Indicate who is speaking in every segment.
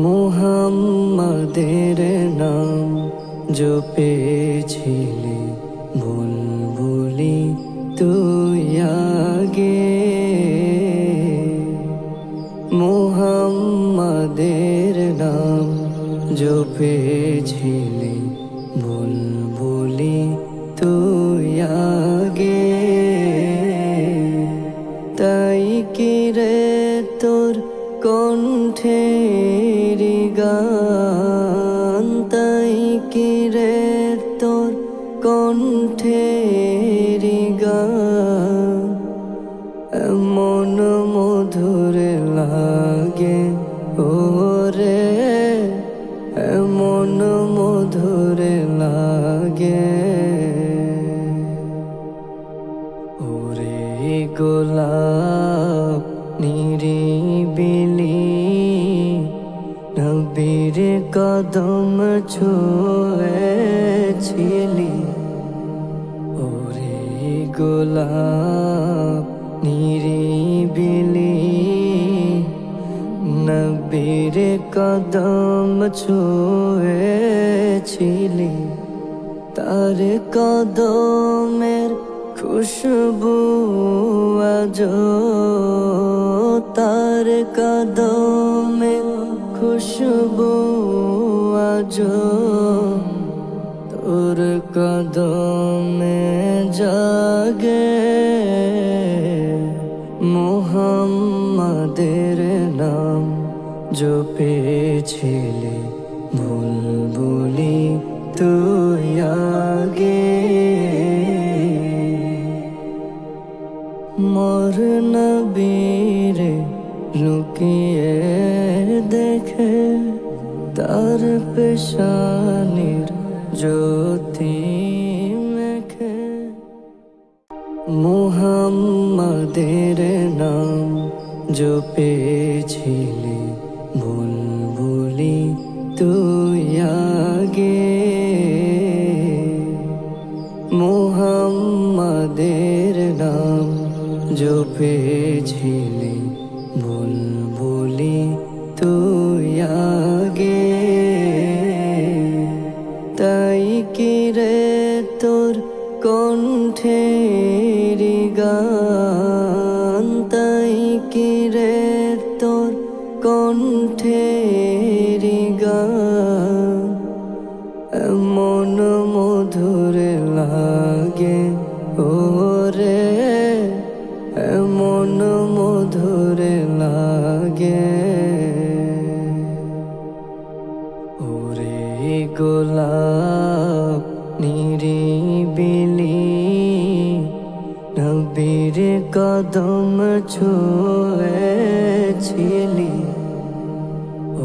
Speaker 1: মুহাম্মাদের নাম জপেছিলি বুলবুলি তুই আগে। মুহাম্মাদের নাম জপেছিলি বুলবুলি তুই আগে। তাই কি রে তোর কণ্ঠের গান, তাই কি রে তোর কণ্ঠের গান এমন মধুর লাগে ওরে, এমন মধুর লাগে। ওরে গোলাপ নিরিবিলি নবীর কদম ছুঁয়েছিলি। ওরে গোলাপ নিরিবিলি নবীর কদম ছুঁয়েছিলি। তার কদমের খুশবু আজো, তার কদমের খুশবু আজো তোর কদমে জাগে। মুহাম্মাদের নাম জপেছিলি বুলবুলি তুই আগে। মোর নবীরে লুকিয়ে দেখে তার পেশানির জ্যোতি মেখে। মুহাম্মাদের নাম জপেছিলি বুলবুলি তুই আগে। মুহাম্মাদের নাম জপেছিলি বুলবুলি তুই আগে। তাই কি রে তোর কণ্ঠের গান, তাই কি রে তোর কণ্ঠের গান এমন মধুর লাগে ওরে, এমন মধুর লাগে। ওরে গোলাপ নিরিবিলি নবীর কদম ছুঁয়েছিলি।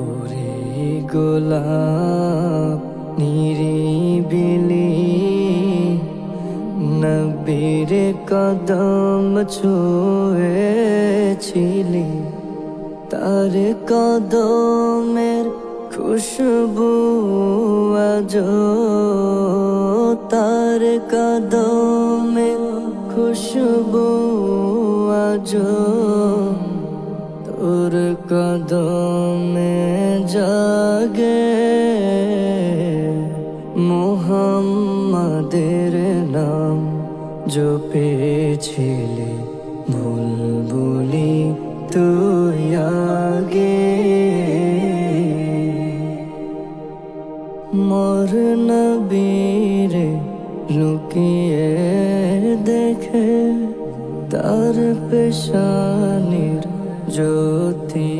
Speaker 1: ওরে গোলাপ নিরিবিলি নবীর কদম ছুঁয়েছিলি। তার কদমের খুশবু আজো, তার কদমের খুশবু আজো তোর কদমে জাগে। মুহাম্মাদের নাম জপেছিলি বুলবুলি তুই আগে। মোর নবীরে লুকিয়ে দেখে তার পেশানির জ্যোতি